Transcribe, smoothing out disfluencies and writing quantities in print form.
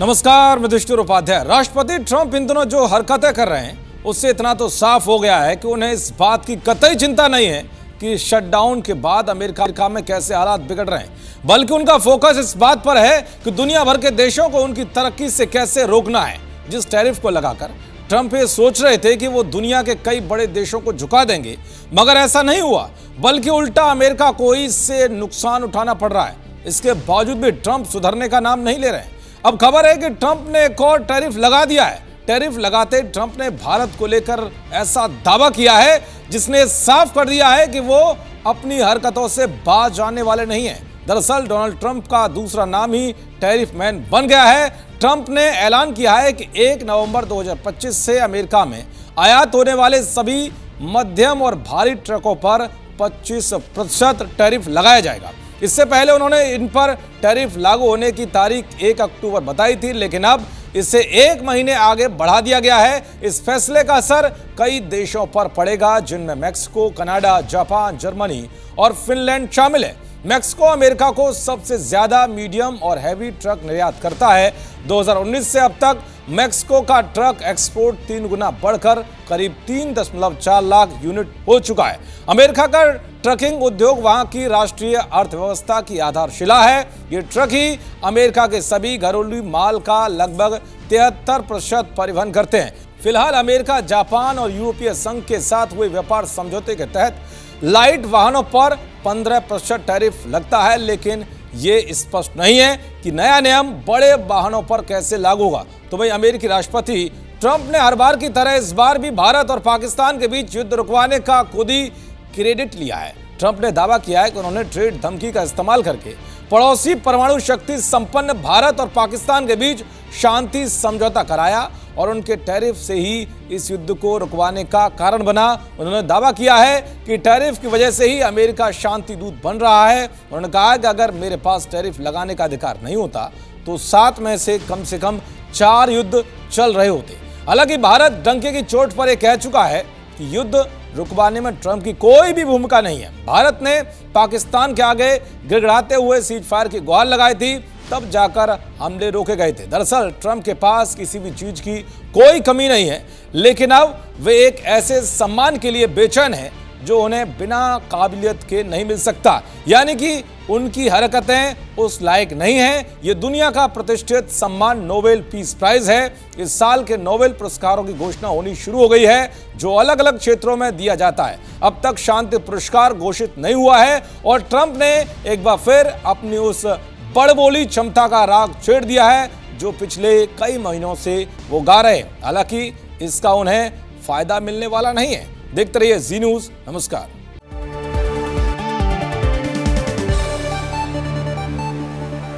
नमस्कार, मैं युधिष्ठिर उपाध्याय। राष्ट्रपति ट्रंप इन दिनों जो हरकतें कर रहे हैं उससे इतना तो साफ हो गया है कि उन्हें इस बात की कतई चिंता नहीं है कि शटडाउन के बाद अमेरिका में कैसे हालात बिगड़ रहे हैं, बल्कि उनका फोकस इस बात पर है कि दुनिया भर के देशों को उनकी तरक्की से कैसे रोकना है। जिस टैरिफ को लगाकर ट्रंप ये सोच रहे थे कि वो दुनिया के कई बड़े देशों को झुका देंगे, मगर ऐसा नहीं हुआ, बल्कि उल्टा अमेरिका को ही इससे नुकसान उठाना पड़ रहा है। इसके बावजूद भी ट्रंप सुधरने का नाम नहीं ले रहे। अब खबर है कि ट्रंप ने एक और टैरिफ लगा दिया है। टैरिफ लगाते ट्रंप ने भारत को लेकर ऐसा दावा किया है जिसने साफ कर दिया है कि वो अपनी हरकतों से बाज आने वाले नहीं हैं। दरअसल डोनाल्ड ट्रंप का दूसरा नाम ही टैरिफ मैन बन गया है। ट्रंप ने ऐलान किया है कि 1 नवंबर 2025 से अमेरिका में आयात होने वाले सभी मध्यम और भारी ट्रकों पर 25% टैरिफ लगाया जाएगा। इससे पहले उन्होंने इन पर टैरिफ लागू होने की तारीख 1 अक्टूबर बताई थी, लेकिन अब इसे 1 महीने आगे बढ़ा दिया गया है। इस फैसले का असर कई देशों पर पड़ेगा, जिनमें मैक्सिको, कनाडा, जापान, जर्मनी और फिनलैंड शामिल है। मैक्सिको अमेरिका को सबसे ज्यादा मीडियम और हैवी ट्रक निर्यात करता है। 2019 से अब तक मैक्सिको का ट्रक एक्सपोर्ट 3 गुना बढ़कर करीब 3.4 लाख यूनिट हो चुका है। अमेरिका का ट्रकिंग उद्योग वहां की राष्ट्रीय अर्थव्यवस्था की आधारशिला है। ये ट्रक ही अमेरिका के सभी घरेलू माल का लगभग 73% परिवहन करते हैं। फिलहाल अमेरिका, जापान और यूरोपीय संघ के साथ हुए व्यापार समझौते के तहत लाइट वाहनों पर 15% टैरिफ लगता है, लेकिन ये स्पष्ट नहीं है कि नया नियम बड़े वाहनों पर कैसे लागू होगा। तो भाई, अमेरिकी राष्ट्रपति ट्रंप ने हर बार की तरह इस बार भी भारत और पाकिस्तान के बीच युद्ध रुकवाने का खुद ही क्रेडिट लिया है। ट्रंप ने दावा किया है कि उन्होंने ट्रेड धमकी का इस्तेमाल करके पड़ोसी परमाणु शक्ति संपन्न भारत और पाकिस्तान के बीच शांति समझौता कराया और उनके टैरिफ से ही इस युद्ध को रुकवाने का कारण बना। उन्होंने दावा किया है कि टैरिफ की वजह से ही अमेरिका शांति दूत बन रहा है। उन्होंने कहा कि अगर मेरे पास टैरिफ लगाने का अधिकार नहीं होता तो 7 में से कम 4 युद्ध चल रहे होते। हालांकि भारत डंके की चोट पर यह कह चुका है कि युद्ध रुकवाने में ट्रंप की कोई भी भूमिका नहीं है। भारत ने पाकिस्तान के आगे गिड़गिड़ाते हुए सीज फायर की गुहार लगाई थी, तब जाकर हमले रोके गए थे। दरअसल ट्रंप के पास किसी भी चीज की कोई कमी नहीं है, लेकिन अब वे एक ऐसे सम्मान के लिए बेचैन हैं जो उन्हें बिना काबिलियत के नहीं मिल सकता, यानी कि उनकी हरकतें उस लायक नहीं हैं। ये दुनिया का प्रतिष्ठित सम्मान नोबेल पीस प्राइज है। इस साल के नोबेल पुरस्कारों की घोषणा होनी शुरू हो गई है, जो अलग अलग क्षेत्रों में दिया जाता है। अब तक शांति पुरस्कार घोषित नहीं हुआ है और ट्रंप ने एक बार फिर अपनी उस बड़बोली क्षमता का राग छेड़ दिया है जो पिछले कई महीनों से वो गा रहे हैं। हालांकि इसका उन्हें फायदा मिलने वाला नहीं है। देखते रहिए जी न्यूज़। नमस्कार।